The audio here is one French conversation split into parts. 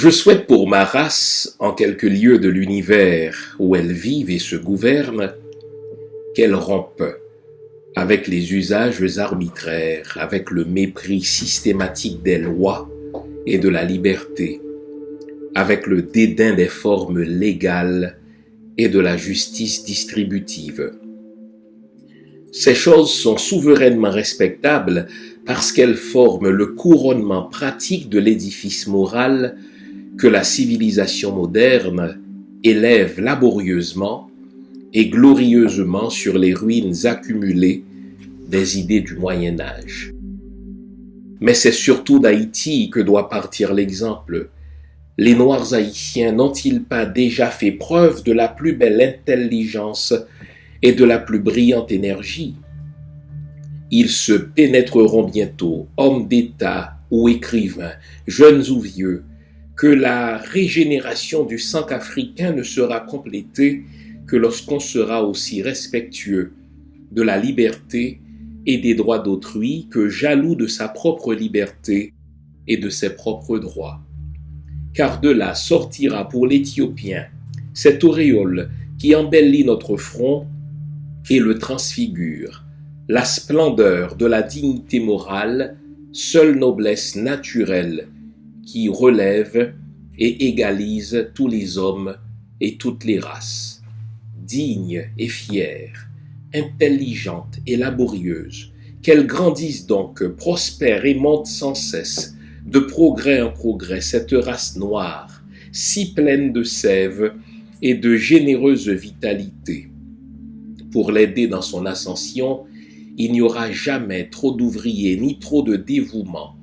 Je souhaite pour ma race, en quelques lieux de l'univers où elle vive et se gouverne, qu'elle rompe avec les usages arbitraires, avec le mépris systématique des lois et de la liberté, avec le dédain des formes légales et de la justice distributive. Ces choses sont souverainement respectables parce qu'elles forment le couronnement pratique de l'édifice moral que la civilisation moderne élève laborieusement et glorieusement sur les ruines accumulées des idées du Moyen Âge. Mais c'est surtout d'Haïti que doit partir l'exemple. Les Noirs haïtiens n'ont-ils pas déjà fait preuve de la plus belle intelligence et de la plus brillante énergie? Ils se pénétreront bientôt, hommes d'État ou écrivains, jeunes ou vieux, que la régénération du sang africain ne sera complétée que lorsqu'on sera aussi respectueux de la liberté et des droits d'autrui que jaloux de sa propre liberté et de ses propres droits. Car de là sortira pour l'Éthiopien cette auréole qui embellit notre front et le transfigure, la splendeur de la dignité morale, seule noblesse naturelle qui relève et égalise tous les hommes et toutes les races. Digne et fière, intelligente et laborieuse, qu'elle grandisse donc, prospère et monte sans cesse, de progrès en progrès, cette race noire, si pleine de sève et de généreuse vitalité. Pour l'aider dans son ascension, il n'y aura jamais trop d'ouvriers ni trop de dévouement.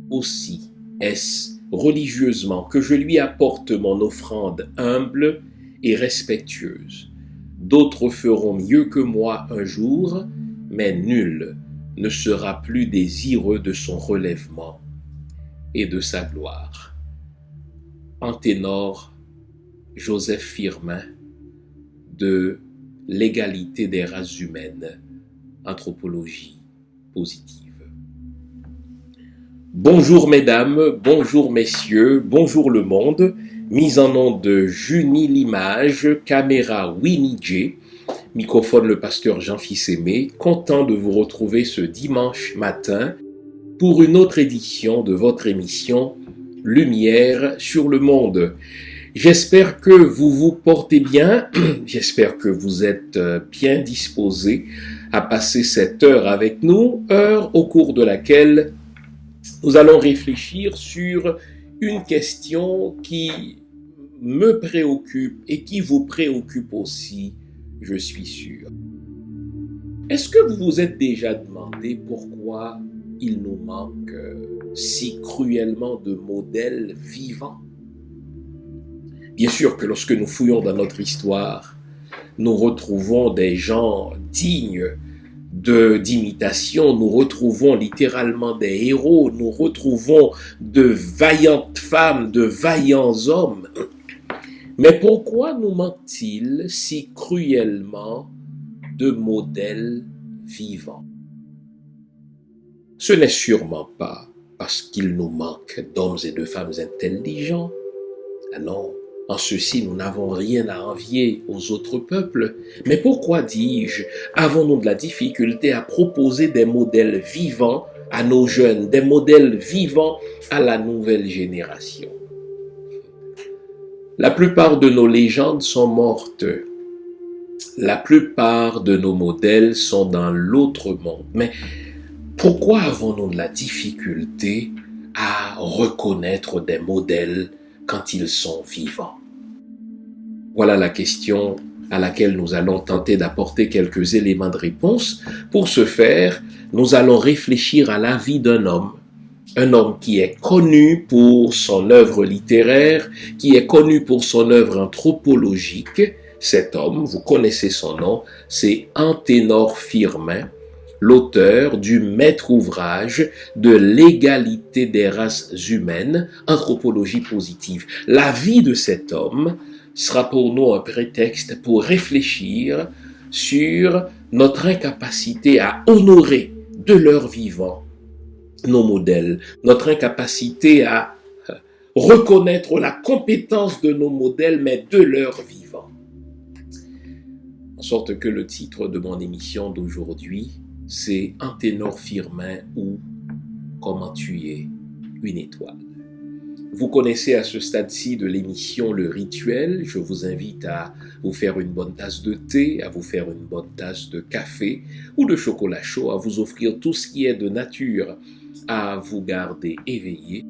Aussi est-ce religieusement que je lui apporte mon offrande humble et respectueuse. D'autres feront mieux que moi un jour, mais nul ne sera plus désireux de son relèvement et de sa gloire. Anténor Joseph Firmin de L'égalité des races humaines, anthropologie positive. Bonjour mesdames, bonjour messieurs, bonjour le monde. Mise en onde de Junie l'image, caméra Winnie J, microphone le pasteur Jean-Fils Aimé, content de vous retrouver ce dimanche matin pour une autre édition de votre émission Lumière sur le monde. J'espère que vous vous portez bien, j'espère que vous êtes bien disposés à passer cette heure avec nous, heure au cours de laquelle nous allons réfléchir sur une question qui me préoccupe et qui vous préoccupe aussi, je suis sûr. Est-ce que vous vous êtes déjà demandé pourquoi il nous manque si cruellement de modèles vivants? Bien sûr que lorsque nous fouillons dans notre histoire, nous retrouvons des gens dignes d'imitation, nous retrouvons littéralement des héros, nous retrouvons de vaillantes femmes, de vaillants hommes. Mais pourquoi nous manque-t-il si cruellement de modèles vivants? Ce n'est sûrement pas parce qu'il nous manque d'hommes et de femmes intelligents. Ah non. En ceci, nous n'avons rien à envier aux autres peuples. Mais pourquoi, dis-je, avons-nous de la difficulté à proposer des modèles vivants à nos jeunes, des modèles vivants à la nouvelle génération? La plupart de nos légendes sont mortes. La plupart de nos modèles sont dans l'autre monde. Mais pourquoi avons-nous de la difficulté à reconnaître des modèles quand ils sont vivants? Voilà la question à laquelle nous allons tenter d'apporter quelques éléments de réponse. Pour ce faire, nous allons réfléchir à la vie d'un homme qui est connu pour son œuvre littéraire, qui est connu pour son œuvre anthropologique. Cet homme, vous connaissez son nom, c'est Anténor Firmin, l'auteur du maître ouvrage de l'égalité des races humaines, anthropologie positive. La vie de cet homme sera pour nous un prétexte pour réfléchir sur notre incapacité à honorer de leur vivant nos modèles, notre incapacité à reconnaître la compétence de nos modèles, mais de leur vivant. En sorte que le titre de mon émission d'aujourd'hui, c'est « Anténor Firmin » ou « Comment tu es une étoile ». Vous connaissez à ce stade-ci de l'émission le rituel. Je vous invite à vous faire une bonne tasse de thé, à vous faire une bonne tasse de café ou de chocolat chaud, à vous offrir tout ce qui est de nature à vous garder éveillé,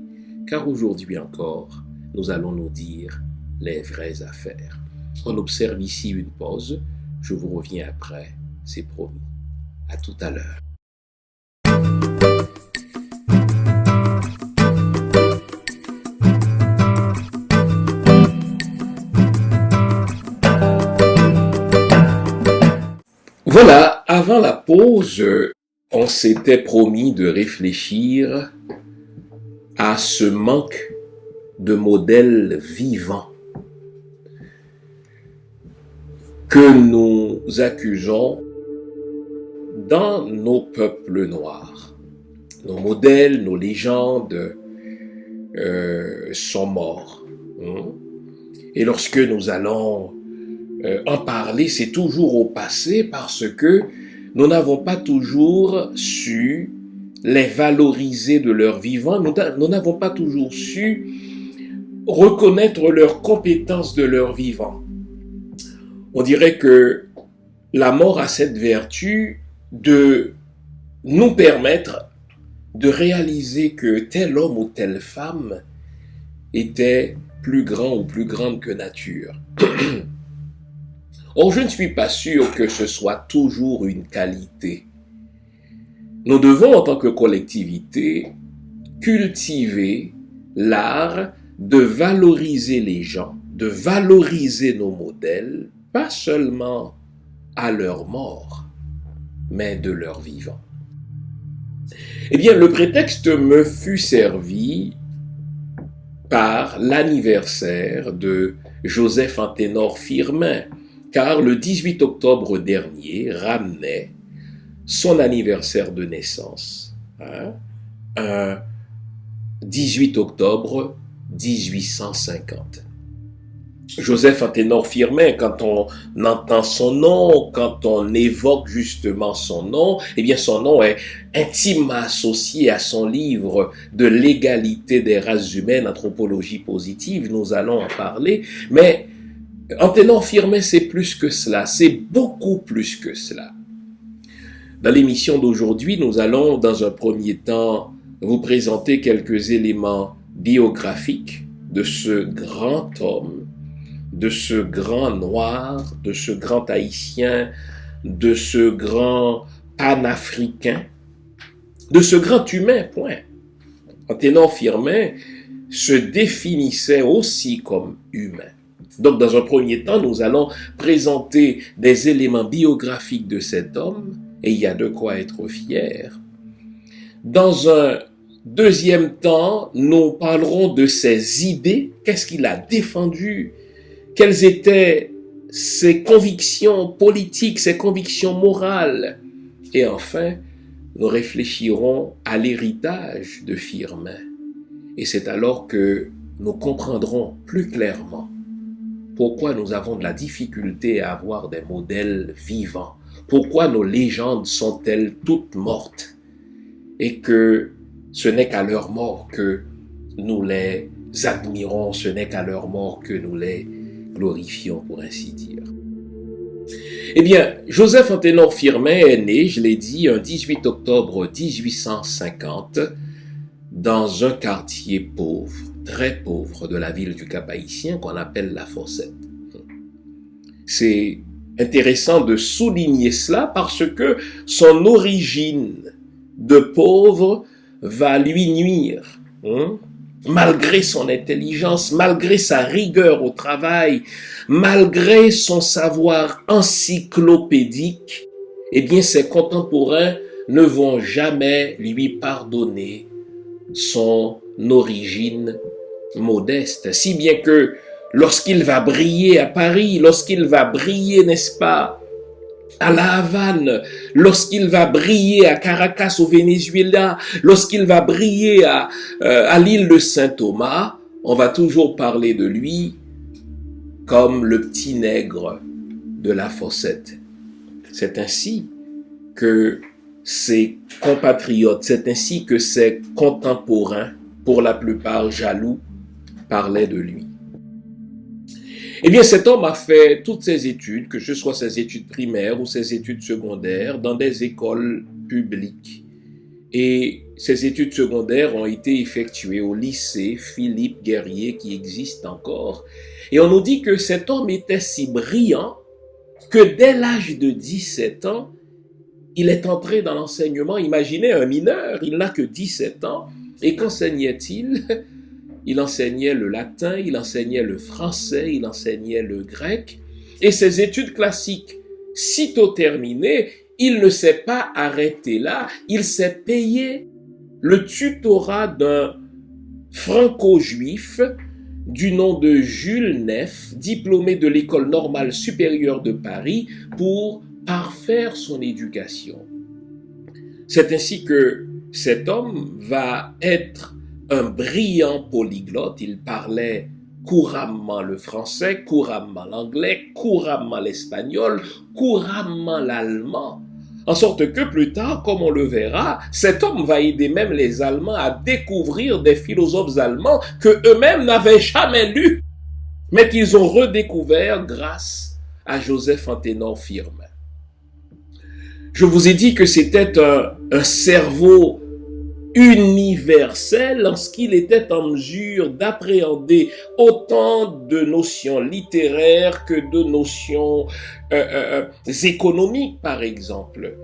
car aujourd'hui encore, nous allons nous dire les vraies affaires. On observe ici une pause. Je vous reviens après, c'est promis. À tout à l'heure. Voilà, avant la pause, on s'était promis de réfléchir à ce manque de modèles vivants que nous accusons dans nos peuples noirs. Nos modèles, nos légendes sont morts. Et lorsque nous allons en parler, c'est toujours au passé parce que nous n'avons pas toujours su les valoriser de leur vivant, nous n'avons pas toujours su reconnaître leurs compétences de leur vivant. On dirait que la mort a cette vertu de nous permettre de réaliser que tel homme ou telle femme était plus grand ou plus grande que nature. Or, je ne suis pas sûr que ce soit toujours une qualité. Nous devons, en tant que collectivité, cultiver l'art de valoriser les gens, de valoriser nos modèles, pas seulement à leur mort, mais de leur vivant. Eh bien, le prétexte me fut servi par l'anniversaire de Joseph Anténor Firmin, car le 18 octobre dernier ramenait son anniversaire de naissance, un 18 octobre 1850. Joseph Anténor Firmin, quand on entend son nom, quand on évoque justement son nom, eh bien son nom est intimement associé à son livre de l'égalité des races humaines, anthropologie positive, nous allons en parler, mais Anténor Firmin, c'est plus que cela, c'est beaucoup plus que cela. Dans l'émission d'aujourd'hui, nous allons, dans un premier temps, vous présenter quelques éléments biographiques de ce grand homme, de ce grand noir, de ce grand haïtien, de ce grand panafricain, de ce grand humain, point. Anténor Firmin se définissait aussi comme humain. Donc, dans un premier temps, nous allons présenter des éléments biographiques de cet homme, et il y a de quoi être fier. Dans un deuxième temps, nous parlerons de ses idées, qu'est-ce qu'il a défendu, quelles étaient ses convictions politiques, ses convictions morales. Et enfin, nous réfléchirons à l'héritage de Firmin. Et c'est alors que nous comprendrons plus clairement pourquoi nous avons de la difficulté à avoir des modèles vivants, pourquoi nos légendes sont-elles toutes mortes et que ce n'est qu'à leur mort que nous les admirons, ce n'est qu'à leur mort que nous les glorifions, pour ainsi dire. Eh bien, Joseph Anténor Firmin est né, je l'ai dit, un 18 octobre 1850 dans un quartier pauvre, très pauvre de la ville du Cap-Haïtien qu'on appelle La Fossette. C'est intéressant de souligner cela parce que son origine de pauvre va lui nuire. Malgré son intelligence, malgré sa rigueur au travail, malgré son savoir encyclopédique, eh bien ses contemporains ne vont jamais lui pardonner son origine modeste, si bien que lorsqu'il va briller à Paris, lorsqu'il va briller, n'est-ce pas, à La Havane, lorsqu'il va briller à Caracas au Venezuela, lorsqu'il va briller à l'île de Saint-Thomas, on va toujours parler de lui comme le petit nègre de la Fossette. C'est ainsi que ses compatriotes, c'est ainsi que ses contemporains, pour la plupart jaloux, parlaient de lui. Eh bien, cet homme a fait toutes ses études, que ce soit ses études primaires ou ses études secondaires, dans des écoles publiques. Et ces études secondaires ont été effectuées au lycée Philippe Guerrier, qui existe encore. Et on nous dit que cet homme était si brillant que dès l'âge de 17 ans, il est entré dans l'enseignement. Imaginez un mineur, il n'a que 17 ans. Et qu'enseignait-il ? Il enseignait le latin, il enseignait le français, il enseignait le grec. Et ses études classiques, sitôt terminées, il ne s'est pas arrêté là. Il s'est payé le tutorat d'un franco-juif du nom de Jules Neff, diplômé de l'École normale supérieure de Paris, pour parfaire son éducation. C'est ainsi que cet homme va être un brillant polyglotte. Il parlait couramment le français, couramment l'anglais, couramment l'espagnol, couramment l'allemand. En sorte que plus tard, comme on le verra, cet homme va aider même les Allemands à découvrir des philosophes allemands que eux-mêmes n'avaient jamais lus, mais qu'ils ont redécouvert grâce à Joseph Anténor Firmin. Je vous ai dit que c'était un cerveau universel en ce qu'il était en mesure d'appréhender autant de notions littéraires que de notions économiques, par exemple.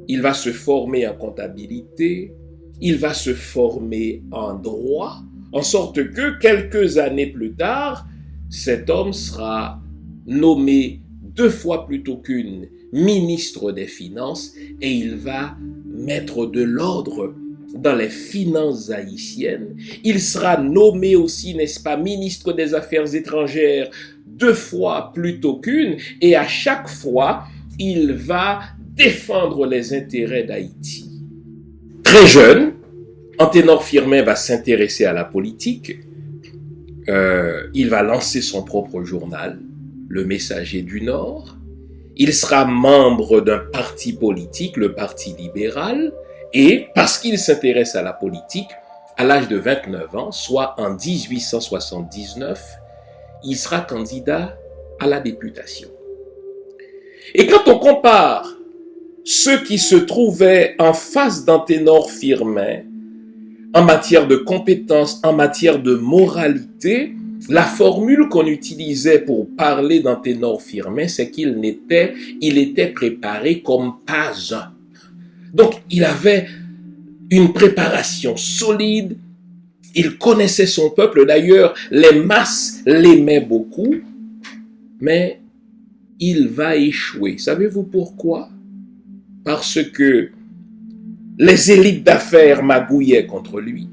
Il va se former en comptabilité, il va se former en droit, en sorte que quelques années plus tard, cet homme sera nommé 2 fois plutôt qu'une ministre des Finances et il va mettre de l'ordre dans les finances haïtiennes. Il sera nommé aussi, n'est-ce pas, ministre des Affaires étrangères 2 fois plutôt qu'une, et à chaque fois, il va défendre les intérêts d'Haïti. Très jeune, Anténor Firmin va s'intéresser à la politique. Il va lancer son propre journal, Le Messager du Nord. Il sera membre d'un parti politique, le Parti libéral, et parce qu'il s'intéresse à la politique, à l'âge de 29 ans, soit en 1879, il sera candidat à la députation. Et quand on compare ceux qui se trouvaient en face d'Anténor Firmin, en matière de compétences, en matière de moralité, la formule qu'on utilisait pour parler d'Anténor Firmin, c'est qu'il était préparé comme pas un. Donc, il avait une préparation solide, il connaissait son peuple, d'ailleurs, les masses l'aimaient beaucoup, mais il va échouer. Savez-vous pourquoi? Parce que les élites d'affaires magouillaient contre lui,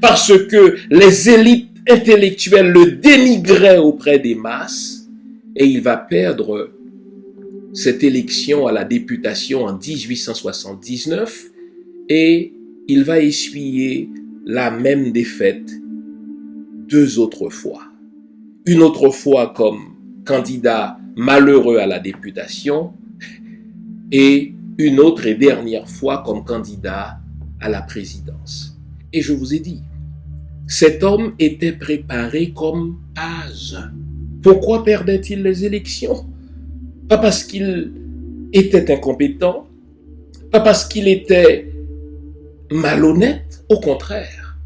parce que les élites intellectuelles le dénigraient auprès des masses, et il va perdre cette élection à la députation en 1879 et il va essuyer la même défaite 2 autres fois. Une autre fois comme candidat malheureux à la députation et une autre et dernière fois comme candidat à la présidence. Et je vous ai dit, cet homme était préparé comme pas un. Pourquoi perdait-il les élections? Pas parce qu'il était incompétent, pas parce qu'il était malhonnête, au contraire.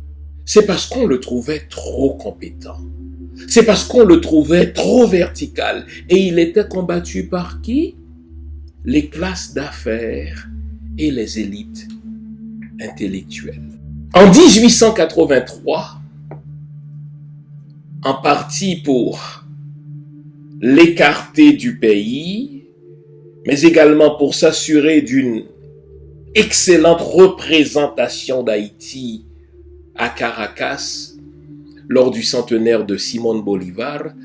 C'est parce qu'on le trouvait trop compétent. C'est parce qu'on le trouvait trop vertical. Et il était combattu par qui? Les classes d'affaires et les élites intellectuelles. En 1883, en partie pour l'écarter du pays, mais également pour s'assurer d'une excellente représentation d'Haïti à Caracas lors du centenaire de Simón Bolívar,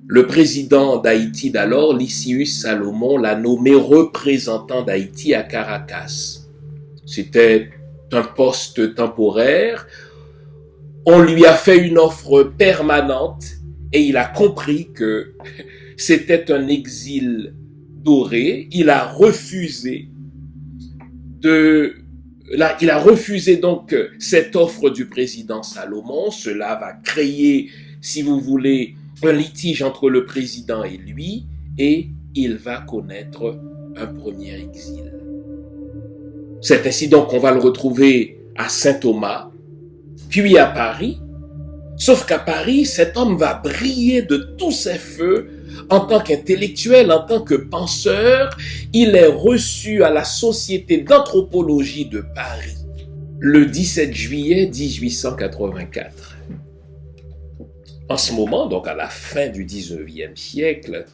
le président d'Haïti d'alors, Lysius Salomon, l'a nommé représentant d'Haïti à Caracas. C'était un poste temporaire. On lui a fait une offre permanente et il a compris que c'était un exil doré. Il a refusé donc cette offre du président Salomon. Cela va créer, si vous voulez, un litige entre le président et lui, et il va connaître un premier exil. C'est ainsi donc qu'on va le retrouver à Saint-Thomas, puis à Paris. Sauf qu'à Paris, cet homme va briller de tous ses feux en tant qu'intellectuel, en tant que penseur. Il est reçu à la Société d'anthropologie de Paris le 17 juillet 1884. En ce moment, donc à la fin du 19e siècle,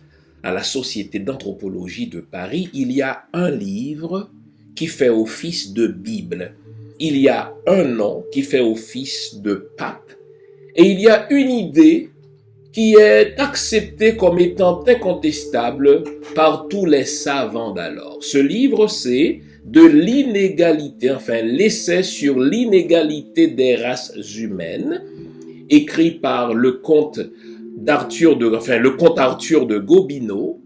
à la Société d'anthropologie de Paris, il y a un livre qui fait office de Bible. Il y a un nom qui fait office de pape. Et il y a une idée qui est acceptée comme étant incontestable par tous les savants d'alors. Ce livre, c'est de l'inégalité, enfin l'essai sur l'inégalité des races humaines, écrit par le comte Arthur de Gobineau.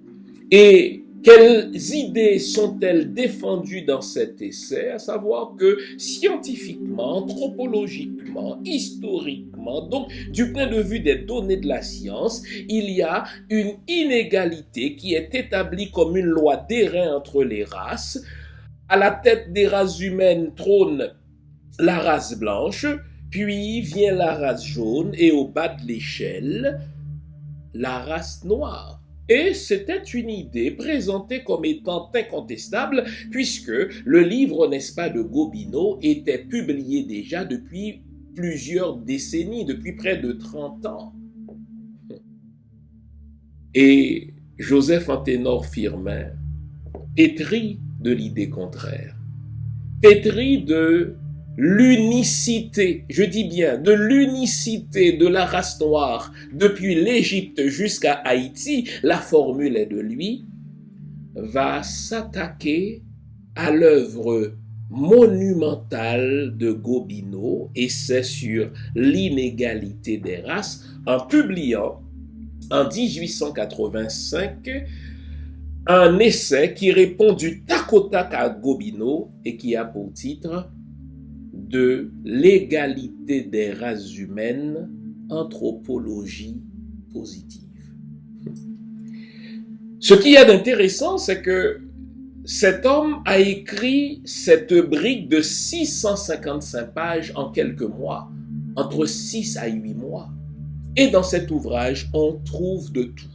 Et quelles idées sont-elles défendues dans cet essai? À savoir que scientifiquement, anthropologiquement, historiquement, donc du point de vue des données de la science, il y a une inégalité qui est établie comme une loi d'airain entre les races. À la tête des races humaines trône la race blanche, puis vient la race jaune et au bas de l'échelle, la race noire. Et c'était une idée présentée comme étant incontestable puisque le livre, n'est-ce pas, de Gobineau était publié déjà depuis plusieurs décennies, depuis près de 30 ans. Et Joseph Anténor Firmin, pétri de l'idée contraire, pétri de l'unicité, je dis bien de l'unicité de la race noire depuis l'Égypte jusqu'à Haïti, la formule est de lui, va s'attaquer à l'œuvre monumentale de Gobineau, essai sur l'inégalité des races, en publiant en 1885 un essai qui répond du tac au tac à Gobineau et qui a pour titre de l'égalité des races humaines, anthropologie positive. Ce qu'il y a d'intéressant, c'est que cet homme a écrit cette brique de 655 pages en quelques mois, entre 6 à 8 mois. Et dans cet ouvrage, on trouve de tout.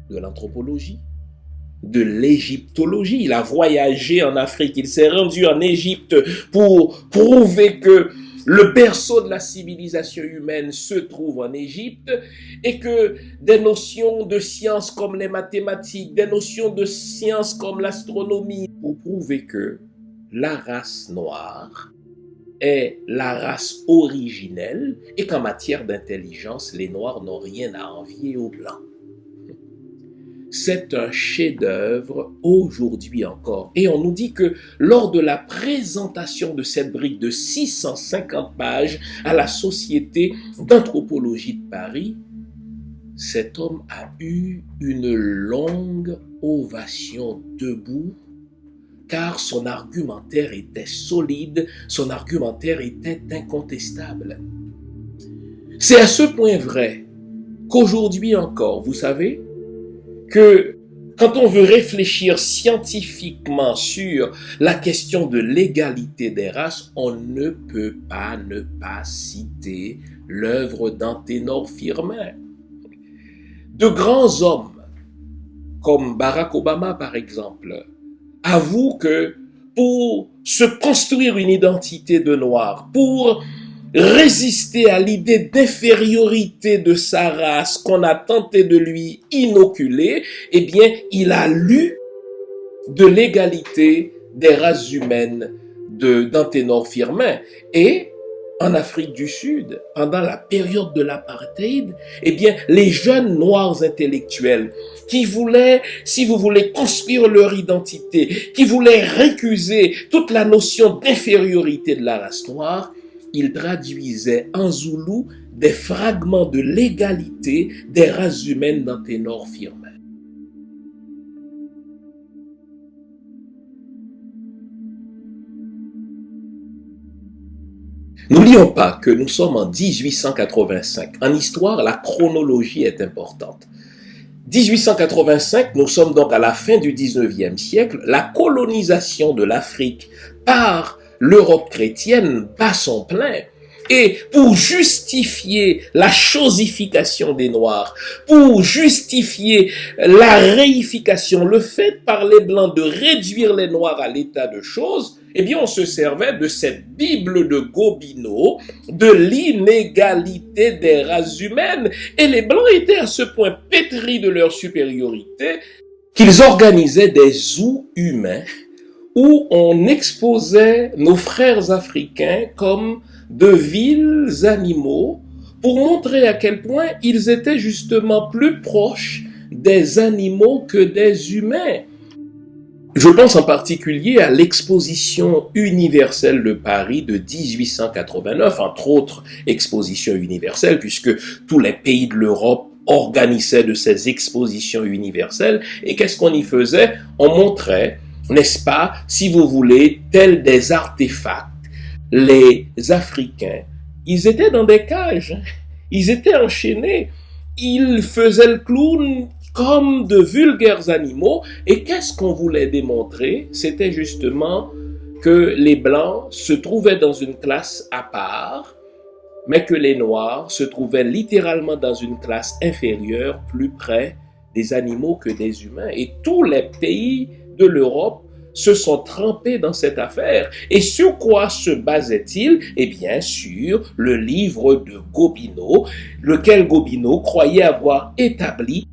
De l'anthropologie, de l'égyptologie. Il a voyagé en Afrique, il s'est rendu en Égypte pour prouver que le berceau de la civilisation humaine se trouve en Égypte et que des notions de sciences comme les mathématiques, des notions de sciences comme l'astronomie, pour prouver que la race noire est la race originelle et qu'en matière d'intelligence, les noirs n'ont rien à envier aux blancs. C'est un chef-d'œuvre aujourd'hui encore. Et on nous dit que lors de la présentation de cette brique de 650 pages à la Société d'anthropologie de Paris, cet homme a eu une longue ovation debout car son argumentaire était solide, son argumentaire était incontestable. C'est à ce point vrai qu'aujourd'hui encore, vous savez, que quand on veut réfléchir scientifiquement sur la question de l'égalité des races, on ne peut pas ne pas citer l'œuvre d'Anténor Firmin. De grands hommes, comme Barack Obama par exemple, avouent que pour se construire une identité de noir, pour résister à l'idée d'infériorité de sa race qu'on a tenté de lui inoculer, eh bien, il a lu de l'égalité des races humaines d'Anténor Firmin. Et en Afrique du Sud, pendant la période de l'apartheid, eh bien, les jeunes noirs intellectuels qui voulaient, si vous voulez, construire leur identité, qui voulaient récuser toute la notion d'infériorité de la race noire, il traduisait en zoulou des fragments de l'égalité des races humaines d'Anténor Firmin. N'oublions pas que nous sommes en 1885. En histoire, la chronologie est importante. 1885, nous sommes donc à la fin du 19e siècle. La colonisation de l'Afrique par l'Europe chrétienne bat son plein. Et pour justifier la chosification des Noirs, pour justifier la réification, le fait par les Blancs de réduire les Noirs à l'état de choses, eh bien, on se servait de cette Bible de Gobineau, de l'inégalité des races humaines. Et les Blancs étaient à ce point pétris de leur supériorité qu'ils organisaient des zoos humains où on exposait nos frères africains comme de vils animaux pour montrer à quel point ils étaient justement plus proches des animaux que des humains. Je pense en particulier à l'exposition universelle de Paris de 1889, entre autres expositions universelles, puisque tous les pays de l'Europe organisaient de ces expositions universelles. Et qu'est-ce qu'on y faisait? On montrait, n'est-ce pas, si vous voulez, tels des artefacts. Les Africains, ils étaient dans des cages, ils étaient enchaînés, ils faisaient le clown comme de vulgaires animaux. Et qu'est-ce qu'on voulait démontrer? C'était justement que les Blancs se trouvaient dans une classe à part, mais que les Noirs se trouvaient littéralement dans une classe inférieure, plus près des animaux que des humains. Et tous les pays de l'Europe se sont trempés dans cette affaire. Et sur quoi se basait-il? Eh bien, sur le livre de Gobineau, lequel Gobineau croyait avoir établi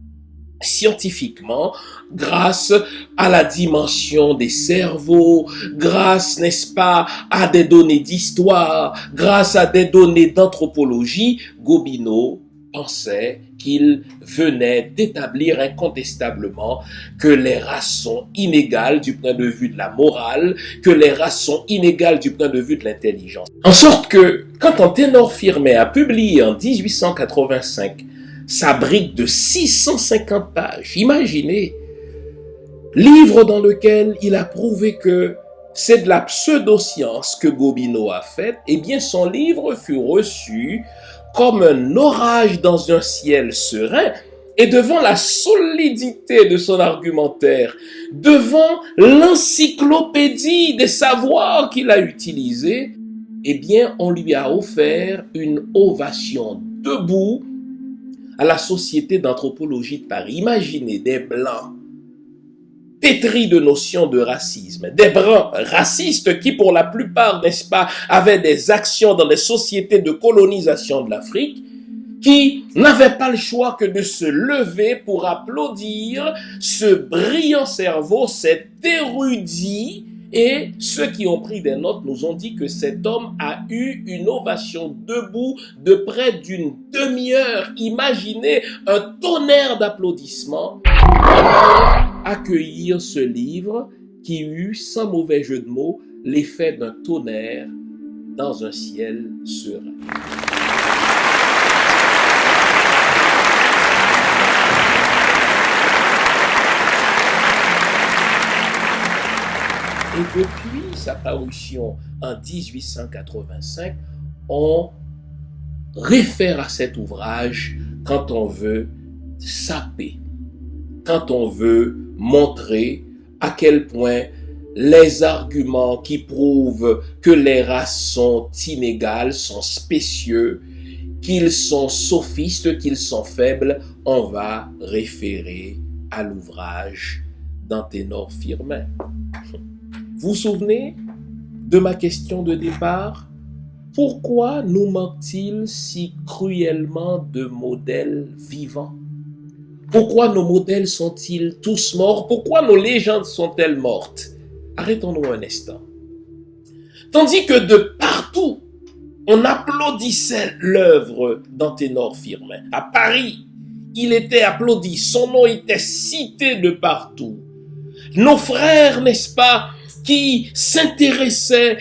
scientifiquement, grâce à la dimension des cerveaux, grâce, n'est-ce pas, à des données d'histoire, grâce à des données d'anthropologie. Gobineau pensait qu'il venait d'établir incontestablement que les races sont inégales du point de vue de la morale, que les races sont inégales du point de vue de l'intelligence. En sorte que, quand Anténor Firmin a publié en 1885 sa brique de 650 pages, imaginez, livre dans lequel il a prouvé que c'est de la pseudo-science que Gobineau a faite, eh bien son livre fut reçu comme un orage dans un ciel serein. Et devant la solidité de son argumentaire, devant l'encyclopédie des savoirs qu'il a utilisés, eh bien on lui a offert une ovation debout à la Société d'anthropologie de Paris. Imaginez des Blancs pétris de notions de racisme, des Blancs racistes qui, pour la plupart, n'est-ce pas, avaient des actions dans les sociétés de colonisation de l'Afrique, qui n'avaient pas le choix que de se lever pour applaudir ce brillant cerveau, cet érudit. Et ceux qui ont pris des notes nous ont dit que cet homme a eu une ovation debout de près d'une demi-heure. Imaginez un tonnerre d'applaudissements pour accueillir ce livre qui eut, sans mauvais jeu de mots, l'effet d'un tonnerre dans un ciel serein. Et depuis sa parution en 1885, on réfère à cet ouvrage quand on veut saper, quand on veut montrer à quel point les arguments qui prouvent que les races sont inégales, sont spécieux, qu'ils sont sophistes, qu'ils sont faibles, on va référer à l'ouvrage d'Anténor Firmin. Vous vous souvenez de ma question de départ? Pourquoi nous manque-t-il si cruellement de modèles vivants? Pourquoi nos modèles sont-ils tous morts? Pourquoi nos légendes sont-elles mortes? Arrêtons-nous un instant. Tandis que de partout, on applaudissait l'œuvre d'Anténor Firmin. À Paris, il était applaudi, son nom était cité de partout. Nos frères, n'est-ce pas, qui s'intéressait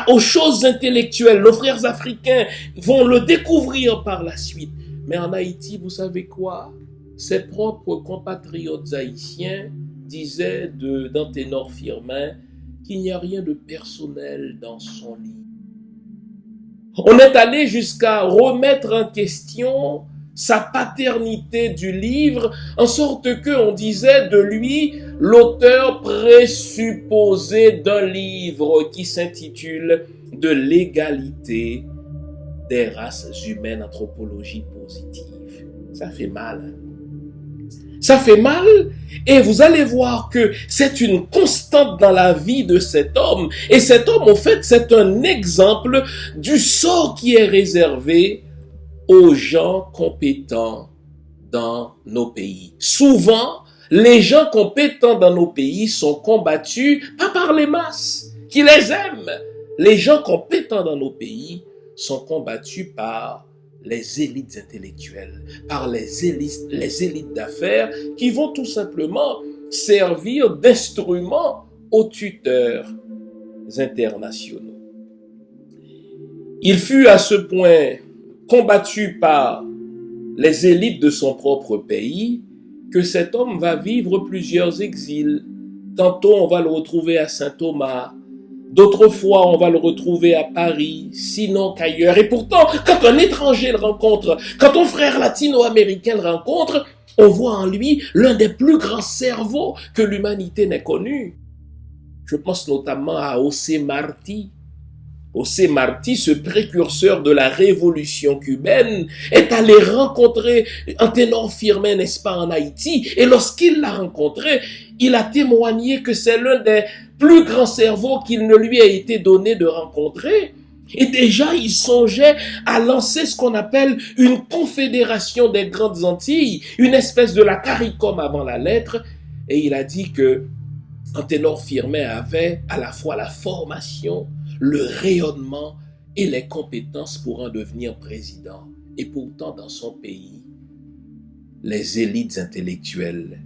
aux choses intellectuelles. Nos frères africains vont le découvrir par la suite. Mais en Haïti, vous savez quoi? Ses propres compatriotes haïtiens disaient d'Anténor Firmin qu'il n'y a rien de personnel dans son livre. On est allé jusqu'à remettre en question sa paternité du livre, en sorte qu'on disait de lui l'auteur présupposé d'un livre qui s'intitule « De l'égalité des races humaines, anthropologie positive ». Ça fait mal. Ça fait mal, et vous allez voir que c'est une constante dans la vie de cet homme. Et cet homme, en fait, c'est un exemple du sort qui est réservé aux gens compétents dans nos pays. Souvent, les gens compétents dans nos pays sont combattus pas par les masses qui les aiment. Les gens compétents dans nos pays sont combattus par les élites intellectuelles, par les élites d'affaires qui vont tout simplement servir d'instruments aux tuteurs internationaux. Il fut à ce point combattu par les élites de son propre pays que cet homme va vivre plusieurs exils. Tantôt on va le retrouver à Saint-Thomas, d'autres fois on va le retrouver à Paris, sinon qu'ailleurs. Et pourtant, quand un étranger le rencontre, quand ton frère latino-américain le rencontre, on voit en lui l'un des plus grands cerveaux que l'humanité n'ait connu. Je pense notamment à José Martí. José Martí, ce précurseur de la révolution cubaine, est allé rencontrer Anténor Firmin, n'est-ce pas, en Haïti. Et lorsqu'il l'a rencontré, il a témoigné que c'est l'un des plus grands cerveaux qu'il ne lui a été donné de rencontrer. Et déjà, il songeait à lancer ce qu'on appelle une confédération des grandes Antilles, une espèce de la CARICOM avant la lettre. Et il a dit que Anténor Firmin avait à la fois la formation, le rayonnement et les compétences pour en devenir président. Et pourtant, dans son pays, les élites intellectuelles,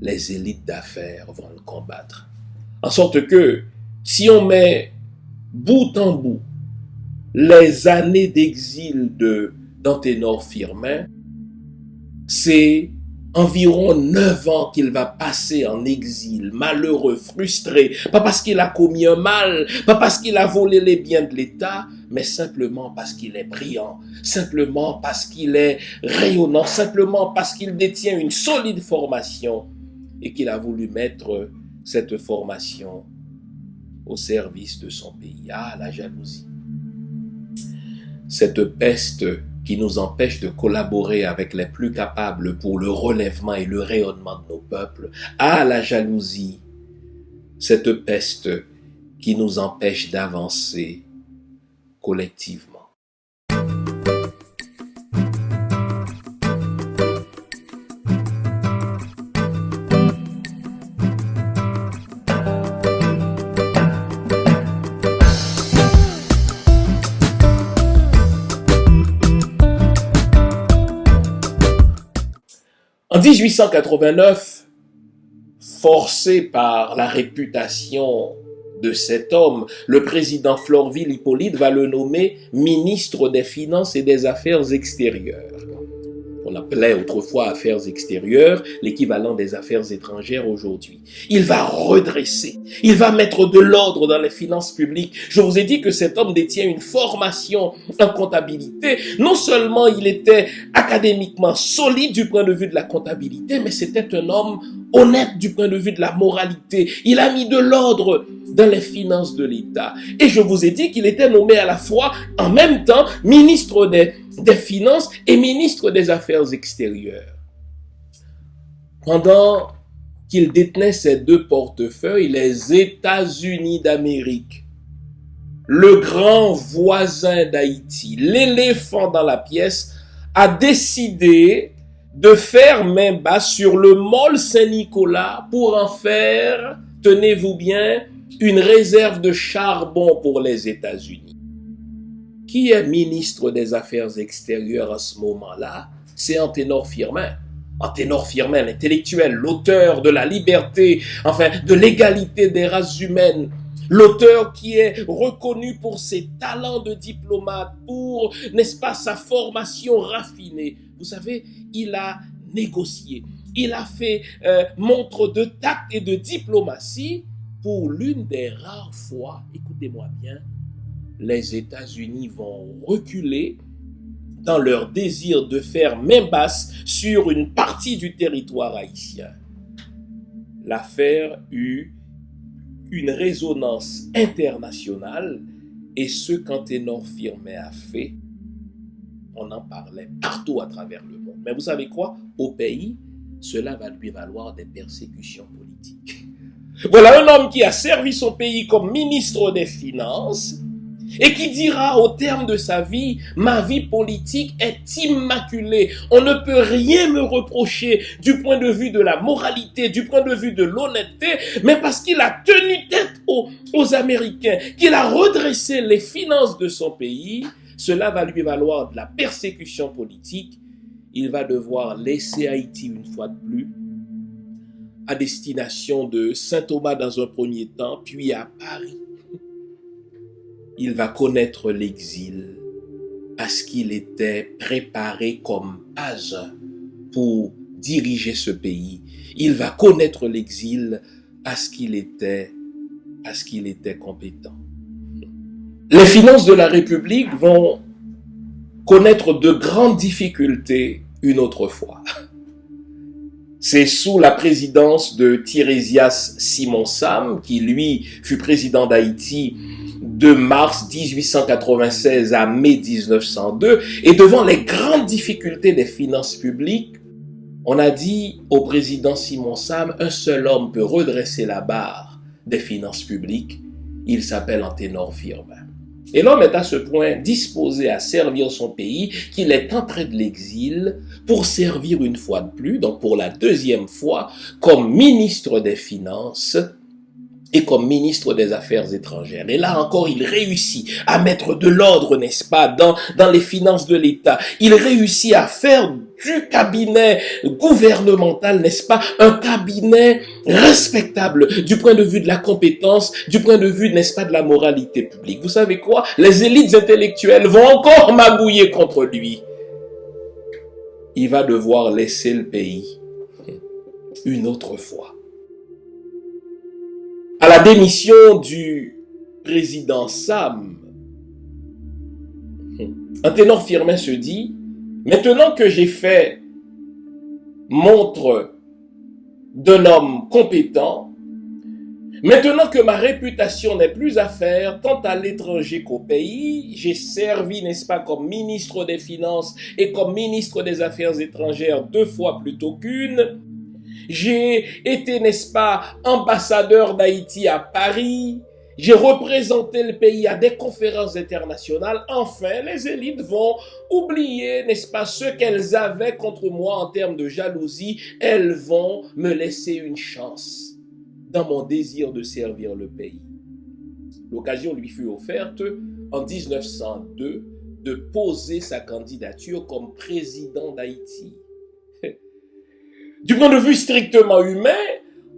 les élites d'affaires vont le combattre. En sorte que, si on met bout en bout les années d'exil d'Anténor Firmin, c'est environ 9 ans qu'il va passer en exil, malheureux, frustré, pas parce qu'il a commis un mal, pas parce qu'il a volé les biens de l'État, mais simplement parce qu'il est brillant, simplement parce qu'il est rayonnant, simplement parce qu'il détient une solide formation et qu'il a voulu mettre cette formation au service de son pays. Ah, la jalousie. Cette peste qui nous empêche de collaborer avec les plus capables pour le relèvement et le rayonnement de nos peuples. Ah, la jalousie, cette peste qui nous empêche d'avancer collectivement. En 1889, forcé par la réputation de cet homme, le président Florvil Hippolyte va le nommer ministre des Finances et des Affaires extérieures. On appelait autrefois affaires extérieures, l'équivalent des affaires étrangères aujourd'hui. Il va redresser, il va mettre de l'ordre dans les finances publiques. Je vous ai dit que cet homme détient une formation en comptabilité. Non seulement il était académiquement solide du point de vue de la comptabilité, mais c'était un homme honnête du point de vue de la moralité. Il a mis de l'ordre dans les finances de l'État. Et je vous ai dit qu'il était nommé à la fois, en même temps, ministre des Finances et ministre des Affaires extérieures. Pendant qu'il détenait ces deux portefeuilles, les États-Unis d'Amérique, le grand voisin d'Haïti, l'éléphant dans la pièce, a décidé de faire main basse sur le môle Saint-Nicolas pour en faire, tenez-vous bien, une réserve de charbon pour les États-Unis. Qui est ministre des Affaires extérieures à ce moment-là? C'est Anténor Firmin. Anténor Firmin, l'intellectuel, l'auteur de la liberté, enfin de l'égalité des races humaines, l'auteur qui est reconnu pour ses talents de diplomate, pour, n'est-ce pas, sa formation raffinée. Vous savez, il a négocié, il a fait montre de tact et de diplomatie pour l'une des rares fois, écoutez-moi bien, les États-Unis vont reculer dans leur désir de faire main basse sur une partie du territoire haïtien. L'affaire eut une résonance internationale et ce qu'Anténor Firmin a fait, on en parlait partout à travers le monde. Mais vous savez quoi? Au pays, cela va lui valoir des persécutions politiques. Voilà un homme qui a servi son pays comme ministre des Finances et qui dira au terme de sa vie, ma vie politique est immaculée. On ne peut rien me reprocher du point de vue de la moralité, du point de vue de l'honnêteté, mais parce qu'il a tenu tête aux Américains, qu'il a redressé les finances de son pays, cela va lui valoir de la persécution politique. Il va devoir laisser Haïti une fois de plus à destination de Saint-Thomas dans un premier temps, puis à Paris. Il va connaître l'exil à ce qu'il était préparé comme pas pour diriger ce pays. Il va connaître l'exil à ce qu'il était compétent. Les finances de la République vont connaître de grandes difficultés une autre fois. C'est sous la présidence de Tiresias Simon-Sam, qui lui fut président d'Haïti de mars 1896 à mai 1902, et devant les grandes difficultés des finances publiques, on a dit au président Simon-Sam, un seul homme peut redresser la barre des finances publiques, il s'appelle Anténor Firmin. Et l'homme est à ce point disposé à servir son pays qu'il est entré de l'exil pour servir une fois de plus, donc pour la deuxième fois, comme ministre des Finances et comme ministre des Affaires étrangères. Et là encore, il réussit à mettre de l'ordre, n'est-ce pas, dans les finances de l'État. Il réussit à faire du cabinet gouvernemental, n'est-ce pas, un cabinet respectable du point de vue de la compétence, du point de vue, n'est-ce pas, de la moralité publique. Vous savez quoi? Les élites intellectuelles vont encore magouiller contre lui. Il va devoir laisser le pays une autre fois. À la démission du président Sam, Anténor Firmin se dit, maintenant que j'ai fait montre d'un homme compétent, maintenant que ma réputation n'est plus à faire tant à l'étranger qu'au pays, j'ai servi, n'est-ce pas, comme ministre des Finances et comme ministre des Affaires étrangères 2 fois plutôt qu'une. J'ai été, n'est-ce pas, ambassadeur d'Haïti à Paris. J'ai représenté le pays à des conférences internationales. Enfin, les élites vont oublier, n'est-ce pas, ce qu'elles avaient contre moi en termes de jalousie. Elles vont me laisser une chance dans mon désir de servir le pays. L'occasion lui fut offerte en 1902 de poser sa candidature comme président d'Haïti. Du point de vue strictement humain,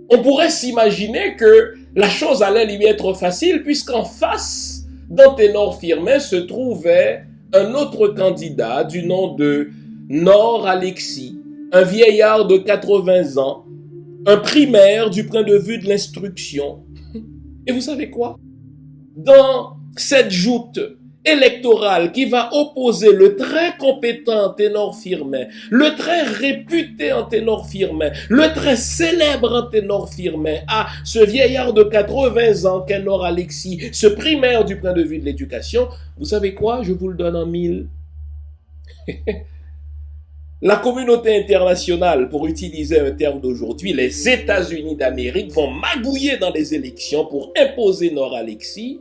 on pourrait s'imaginer que la chose allait lui être facile puisqu'en face d'Anténor Firmin se trouvait un autre candidat du nom de Nor Alexis, un vieillard de 80 ans, un primaire du point de vue de l'instruction. Et vous savez quoi? Dans cette joute électorale qui va opposer le très compétent Anténor Firmin, le très réputé Anténor Firmin, le très célèbre Anténor Firmin à ce vieillard de 80 ans qu'est Nor Alexis, ce primaire du point de vue de l'éducation, vous savez quoi? Je vous le donne en 1000. La communauté internationale, pour utiliser un terme d'aujourd'hui, les États-Unis d'Amérique vont magouiller dans les élections pour imposer Nor Alexis.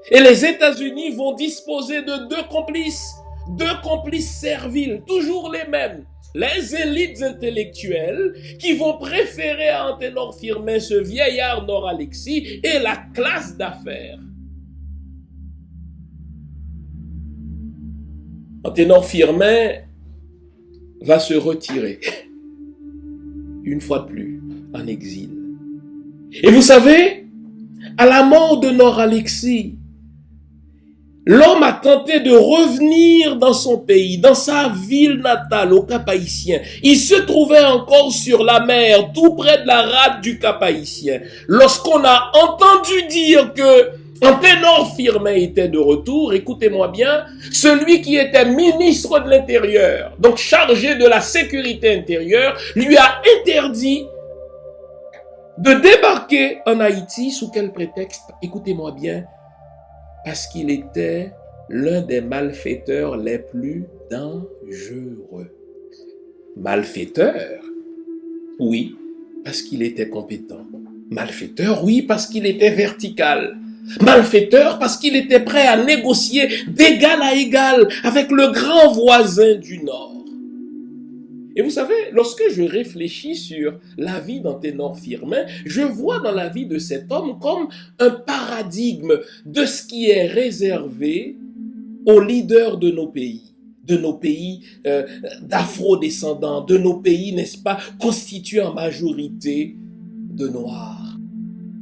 Et les États-Unis vont disposer de deux complices serviles, toujours les mêmes. Les élites intellectuelles qui vont préférer à Anténor Firmin ce vieillard Nor Alexis et la classe d'affaires. Anténor Firmin va se retirer une fois de plus, en exil. Et vous savez, à la mort de Nor-Alexis, l'homme a tenté de revenir dans son pays, dans sa ville natale, au Cap-Haïtien. Il se trouvait encore sur la mer, tout près de la rade du Cap-Haïtien. Lorsqu'on a entendu dire que Anténor Firmin était de retour, écoutez-moi bien, celui qui était ministre de l'Intérieur, donc chargé de la sécurité intérieure, lui a interdit de débarquer en Haïti. Sous quel prétexte? Écoutez-moi bien. Parce qu'il était l'un des malfaiteurs les plus dangereux. Malfaiteur? Oui, parce qu'il était compétent. Malfaiteur? Oui, parce qu'il était vertical. Malfaiteur parce qu'il était prêt à négocier d'égal à égal avec le grand voisin du Nord. Et vous savez, lorsque je réfléchis sur la vie d'Anténor Firmin, je vois dans la vie de cet homme comme un paradigme de ce qui est réservé aux leaders de nos pays d'afro-descendants, de nos pays, n'est-ce pas, constitués en majorité de Noirs.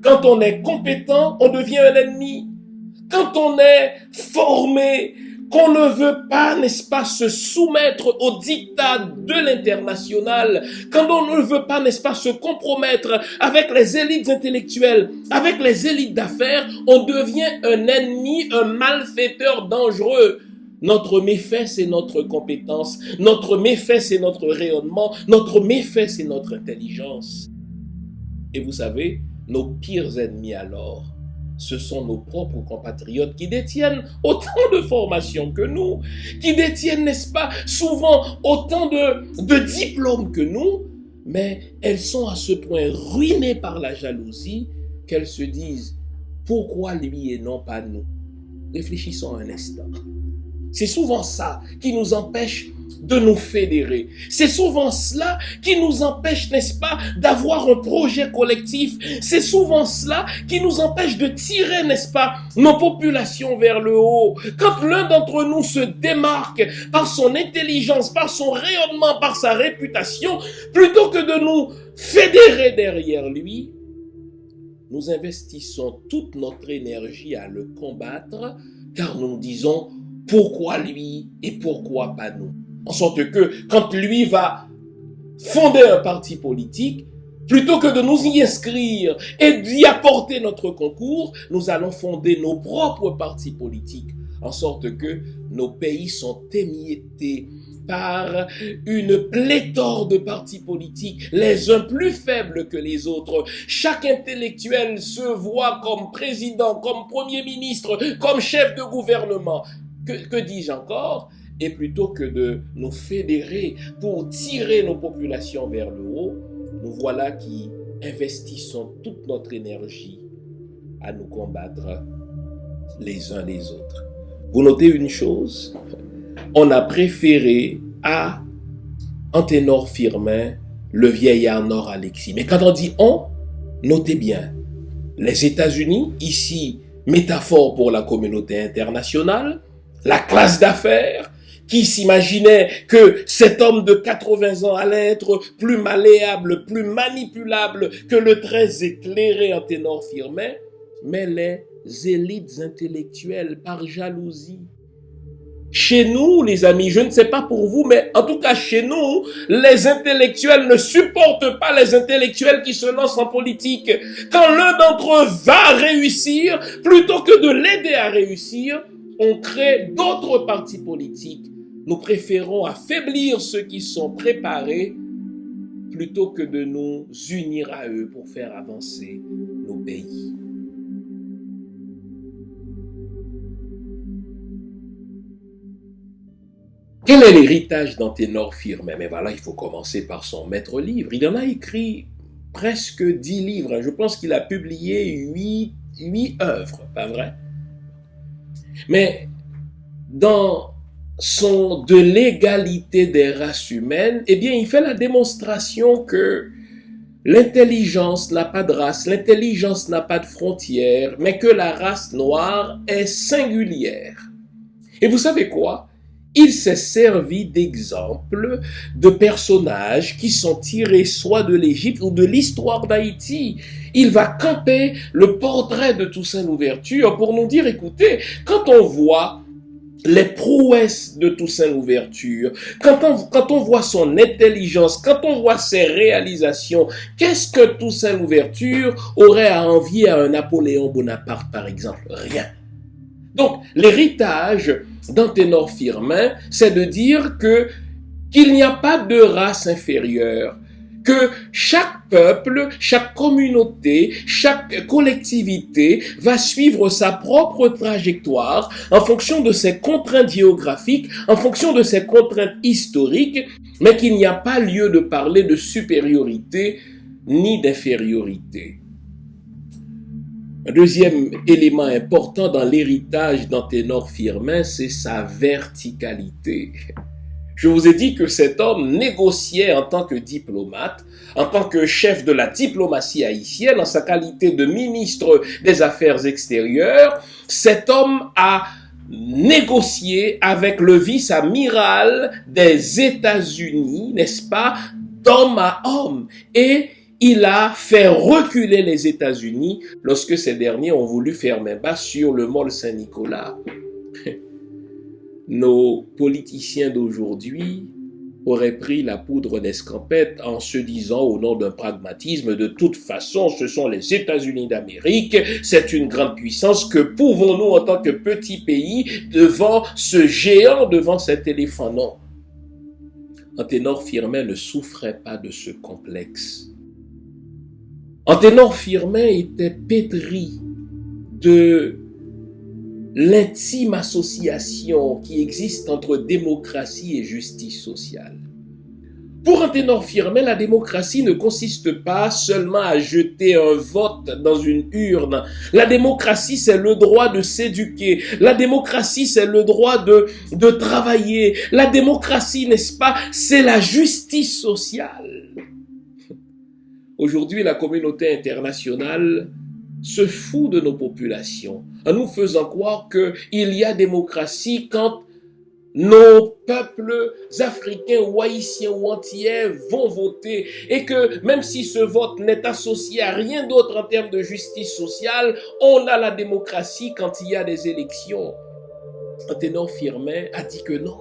Quand on est compétent, on devient un ennemi. Quand on est formé, qu'on ne veut pas, n'est-ce pas, se soumettre aux dictats de l'international, quand on ne veut pas, n'est-ce pas, se compromettre avec les élites intellectuelles, avec les élites d'affaires, on devient un ennemi, un malfaiteur dangereux. Notre méfait, c'est notre compétence. Notre méfait, c'est notre rayonnement. Notre méfait, c'est notre intelligence. Et vous savez, nos pires ennemis alors, ce sont nos propres compatriotes qui détiennent autant de formations que nous, qui détiennent, n'est-ce pas, souvent autant de diplômes que nous, mais elles sont à ce point ruinées par la jalousie qu'elles se disent « Pourquoi lui et non pas nous ?» Réfléchissons un instant. C'est souvent ça qui nous empêche de nous fédérer. C'est souvent cela qui nous empêche, n'est-ce pas, d'avoir un projet collectif. C'est souvent cela qui nous empêche de tirer, n'est-ce pas, nos populations vers le haut. Quand l'un d'entre nous se démarque par son intelligence, par son rayonnement, par sa réputation, plutôt que de nous fédérer derrière lui, nous investissons toute notre énergie à le combattre, car nous nous disons « Pourquoi lui et pourquoi pas nous ?» En sorte que quand lui va fonder un parti politique, plutôt que de nous y inscrire et d'y apporter notre concours, nous allons fonder nos propres partis politiques. En sorte que nos pays sont émiettés par une pléthore de partis politiques, les uns plus faibles que les autres. Chaque intellectuel se voit comme président, comme premier ministre, comme chef de gouvernement. Que dis-je encore? Et plutôt que de nous fédérer pour tirer nos populations vers le haut, nous voilà qui investissons toute notre énergie à nous combattre les uns les autres. Vous notez une chose? On a préféré à Anténor Firmin le vieillard Nor-Alexis. Mais quand on dit on, notez bien, les États-Unis, ici, métaphore pour la communauté internationale, la classe d'affaires, qui s'imaginait que cet homme de 80 ans allait être plus malléable, plus manipulable que le très éclairé Anténor Firmin, mais les élites intellectuelles par jalousie. Chez nous, les amis, je ne sais pas pour vous, mais en tout cas chez nous, les intellectuels ne supportent pas les intellectuels qui se lancent en politique. Quand l'un d'entre eux va réussir, plutôt que de l'aider à réussir, on crée d'autres partis politiques. Nous préférons affaiblir ceux qui sont préparés plutôt que de nous unir à eux pour faire avancer nos pays. Quel est l'héritage d'Anténor Firmin? Mais voilà, il faut commencer par son maître livre. Il en a écrit presque 10 livres. Je pense qu'il a publié 8 œuvres, pas vrai? Mais dans son de l'égalité des races humaines, eh bien, il fait la démonstration que l'intelligence n'a pas de race, l'intelligence n'a pas de frontières, mais que la race noire est singulière. Et vous savez quoi? il s'est servi d'exemples de personnages qui sont tirés soit de l'Égypte ou de l'histoire d'Haïti. Il va camper le portrait de Toussaint Louverture pour nous dire, écoutez, quand on voit les prouesses de Toussaint Louverture, quand on voit son intelligence, quand on voit ses réalisations, qu'est-ce que Toussaint Louverture aurait à envier à un Napoléon Bonaparte, par exemple? Rien. Donc, l'héritage d'Anténor Firmin, c'est de dire qu'il n'y a pas de race inférieure, que chaque peuple, chaque communauté, chaque collectivité va suivre sa propre trajectoire en fonction de ses contraintes géographiques, en fonction de ses contraintes historiques, mais qu'il n'y a pas lieu de parler de supériorité ni d'infériorité. Un deuxième élément important dans l'héritage d'Anténor Firmin, c'est sa verticalité. Je vous ai dit que cet homme négociait en tant que diplomate, en tant que chef de la diplomatie haïtienne, en sa qualité de ministre des Affaires extérieures. Cet homme a négocié avec le vice-amiral des États-Unis, n'est-ce pas, d'homme à homme. Et il a fait reculer les États-Unis lorsque ces derniers ont voulu faire main basse sur le Mall Saint-Nicolas. Nos politiciens d'aujourd'hui auraient pris la poudre d'escampette en se disant au nom d'un pragmatisme, de toute façon, ce sont les États-Unis d'Amérique, c'est une grande puissance, que pouvons-nous en tant que petit pays devant ce géant, devant cet éléphant? Non. Anténor Firmin ne souffrait pas de ce complexe. Anténor Firmin était pétri de l'intime association qui existe entre démocratie et justice sociale. Pour Anténor Firmin, la démocratie ne consiste pas seulement à jeter un vote dans une urne. La démocratie, c'est le droit de s'éduquer. La démocratie, c'est le droit de travailler. La démocratie, n'est-ce pas, c'est la justice sociale. Aujourd'hui, la communauté internationale se fout de nos populations en nous faisant croire qu'il y a démocratie quand nos peuples africains ou haïtiens ou antillais vont voter et que même si ce vote n'est associé à rien d'autre en termes de justice sociale, on a la démocratie quand il y a des élections. Anténor Firmin a dit que non.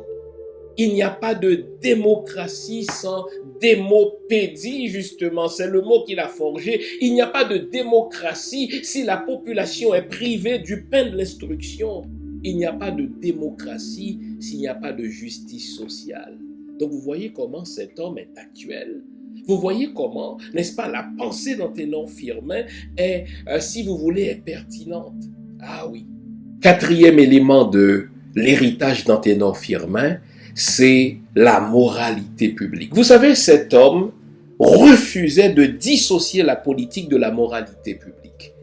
Il n'y a pas de démocratie sans démopédie, justement. C'est le mot qu'il a forgé. Il n'y a pas de démocratie si la population est privée du pain de l'instruction. Il n'y a pas de démocratie s'il n'y a pas de justice sociale. Donc vous voyez comment cet homme est actuel. Vous voyez comment, n'est-ce pas, la pensée d'Anténor Firmin est, si vous voulez, est pertinente. Ah oui. Quatrième élément de l'héritage d'Anténor Firmin, c'est la moralité publique. Vous savez, cet homme refusait de dissocier la politique de la moralité publique.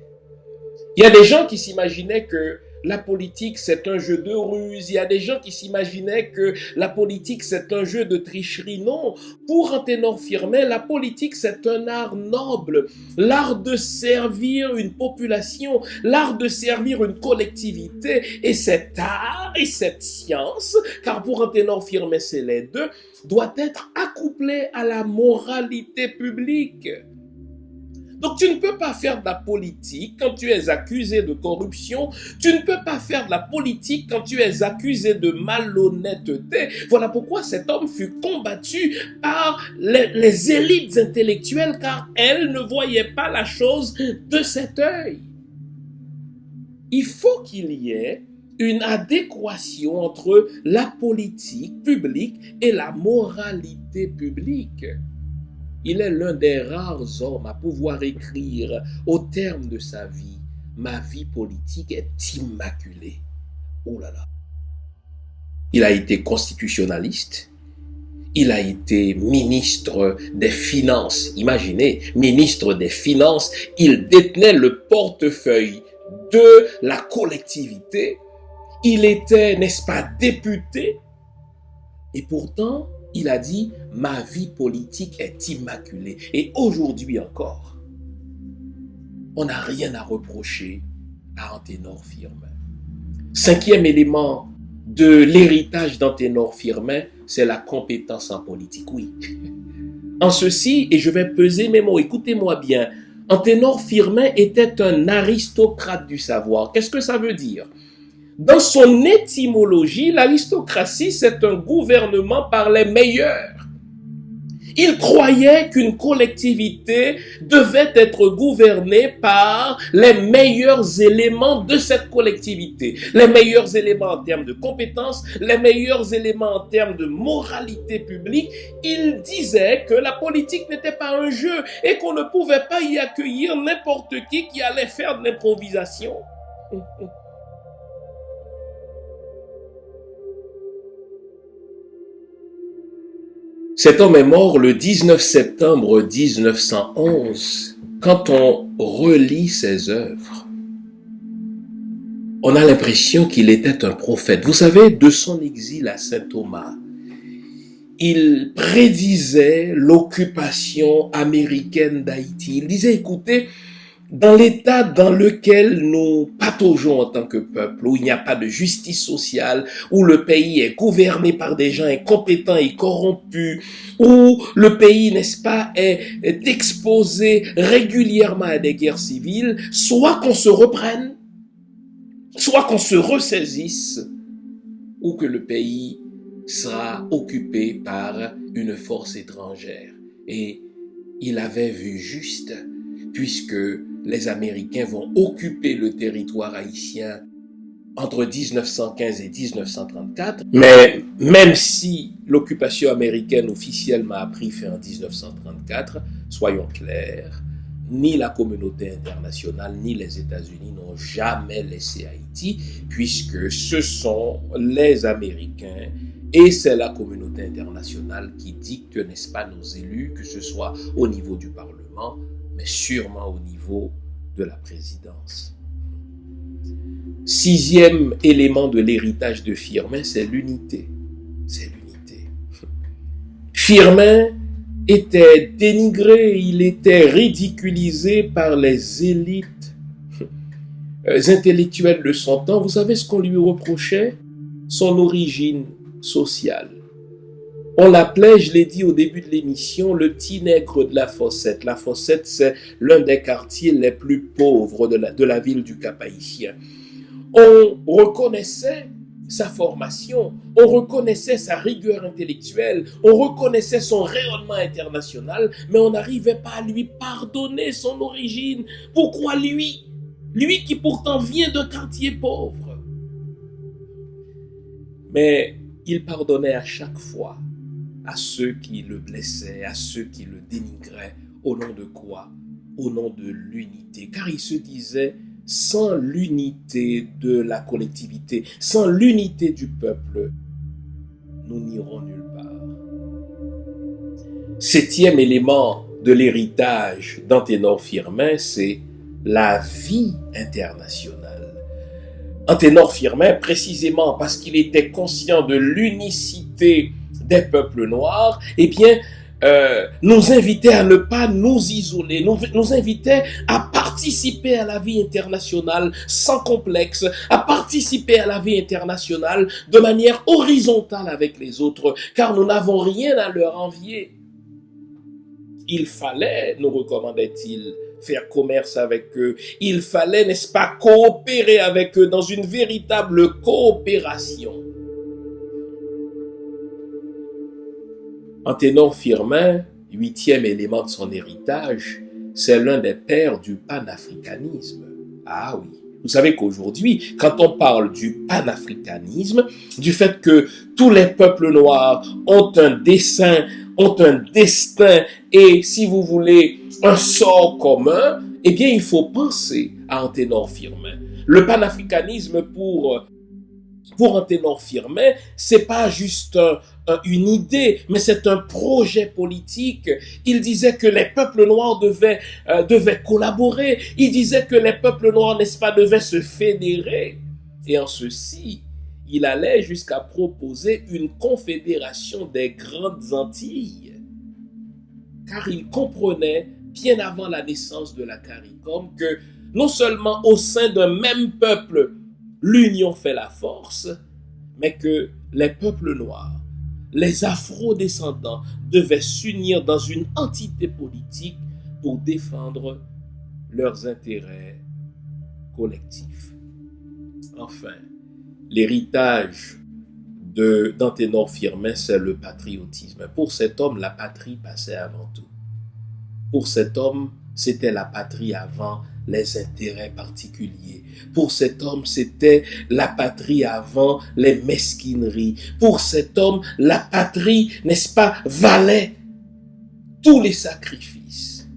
Il y a des gens qui s'imaginaient que la politique, c'est un jeu de ruse. Il y a des gens qui s'imaginaient que la politique, c'est un jeu de tricherie. Non, pour Anténor Firmin, la politique, c'est un art noble. L'art de servir une population, l'art de servir une collectivité. Et cet art et cette science, car pour Anténor Firmin, c'est les deux, doit être accouplé à la moralité publique. Donc tu ne peux pas faire de la politique quand tu es accusé de corruption, tu ne peux pas faire de la politique quand tu es accusé de malhonnêteté. Voilà pourquoi cet homme fut combattu par les élites intellectuelles, car elles ne voyaient pas la chose de cet œil. Il faut qu'il y ait une adéquation entre la politique publique et la moralité publique. Il est l'un des rares hommes à pouvoir écrire au terme de sa vie, ma vie politique est immaculée. Oh là là. Il a été constitutionnaliste, il a été ministre des Finances. Imaginez, ministre des Finances, il détenait le portefeuille de la collectivité. Il était, n'est-ce pas, député. Et pourtant, il a dit, ma vie politique est immaculée. Et aujourd'hui encore, on n'a rien à reprocher à Anténor Firmin. Cinquième élément de l'héritage d'Anténor Firmin, c'est la compétence en politique, oui. En ceci, et je vais peser mes mots, écoutez-moi bien, Anténor Firmin était un aristocrate du savoir. Qu'est-ce que ça veut dire? Dans son étymologie, l'aristocratie, c'est un gouvernement par les meilleurs. Il croyait qu'une collectivité devait être gouvernée par les meilleurs éléments de cette collectivité. Les meilleurs éléments en termes de compétences, les meilleurs éléments en termes de moralité publique. Il disait que la politique n'était pas un jeu et qu'on ne pouvait pas y accueillir n'importe qui allait faire de l'improvisation. Cet homme est mort le 19 septembre 1911. Quand on relit ses œuvres, on a l'impression qu'il était un prophète. Vous savez, de son exil à Saint-Thomas, il prédisait l'occupation américaine d'Haïti. Il disait, écoutez, dans l'état dans lequel nous pataugeons en tant que peuple, où il n'y a pas de justice sociale, où le pays est gouverné par des gens incompétents et corrompus, où le pays, n'est-ce pas, est exposé régulièrement à des guerres civiles, soit qu'on se reprenne, soit qu'on se ressaisisse, ou que le pays sera occupé par une force étrangère. Et il avait vu juste, puisque les Américains vont occuper le territoire haïtien entre 1915 et 1934. Mais même si l'occupation américaine officiellement a pris fin en 1934, soyons clairs, ni la communauté internationale, ni les États-Unis n'ont jamais laissé Haïti, puisque ce sont les Américains et c'est la communauté internationale qui dicte, n'est-ce pas, nos élus, que ce soit au niveau du Parlement, mais sûrement au niveau de la présidence. Sixième élément de l'héritage de Firmin, c'est l'unité. C'est l'unité. Firmin était dénigré, il était ridiculisé par les élites intellectuelles de son temps. Vous savez ce qu'on lui reprochait? Son origine sociale. On l'appelait, je l'ai dit au début de l'émission, le petit nègre de la Fossette. La Fossette, c'est l'un des quartiers les plus pauvres de la ville du Cap-Haïtien. On reconnaissait sa formation, on reconnaissait sa rigueur intellectuelle, on reconnaissait son rayonnement international, mais on n'arrivait pas à lui pardonner son origine. Pourquoi lui? Lui qui pourtant vient d'un quartier pauvre. Mais il pardonnait à chaque fois à ceux qui le blessaient, à ceux qui le dénigraient. Au nom de quoi? Au nom de l'unité. Car il se disait, sans l'unité de la collectivité, sans l'unité du peuple, nous n'irons nulle part. Septième élément de l'héritage d'Anténor Firmin, c'est la vie internationale. Anténor Firmin, précisément parce qu'il était conscient de l'unicité des peuples noirs, eh bien, nous invitait à ne pas nous isoler, nous invitait à participer à la vie internationale sans complexe, à participer à la vie internationale de manière horizontale avec les autres, car nous n'avons rien à leur envier. Il fallait, nous recommandait-il, faire commerce avec eux. Il fallait, n'est-ce pas, coopérer avec eux dans une véritable coopération. Anténor Firmin, huitième élément de son héritage, c'est l'un des pères du panafricanisme. Ah oui, vous savez qu'aujourd'hui, quand on parle du panafricanisme, du fait que tous les peuples noirs ont un dessein, ont un destin et, si vous voulez, un sort commun, eh bien, il faut penser à Anténor Firmin. Le panafricanisme pour Anténor Firmin, c'est pas juste une idée, mais c'est un projet politique. Il disait que les peuples noirs devaient collaborer. Il disait que les peuples noirs, n'est-ce pas, devaient se fédérer. Et en ceci, il allait jusqu'à proposer une confédération des grandes Antilles. Car il comprenait, bien avant la naissance de la CARICOM, que non seulement au sein d'un même peuple, l'union fait la force, mais que les peuples noirs, les afro-descendants devaient s'unir dans une entité politique pour défendre leurs intérêts collectifs. Enfin, l'héritage d'Anténor Firmin, c'est le patriotisme. Pour cet homme, la patrie passait avant tout. Pour cet homme, c'était la patrie avant les intérêts particuliers. Pour cet homme, c'était la patrie avant les mesquineries. Pour cet homme, la patrie, n'est-ce pas, valait tous les sacrifices.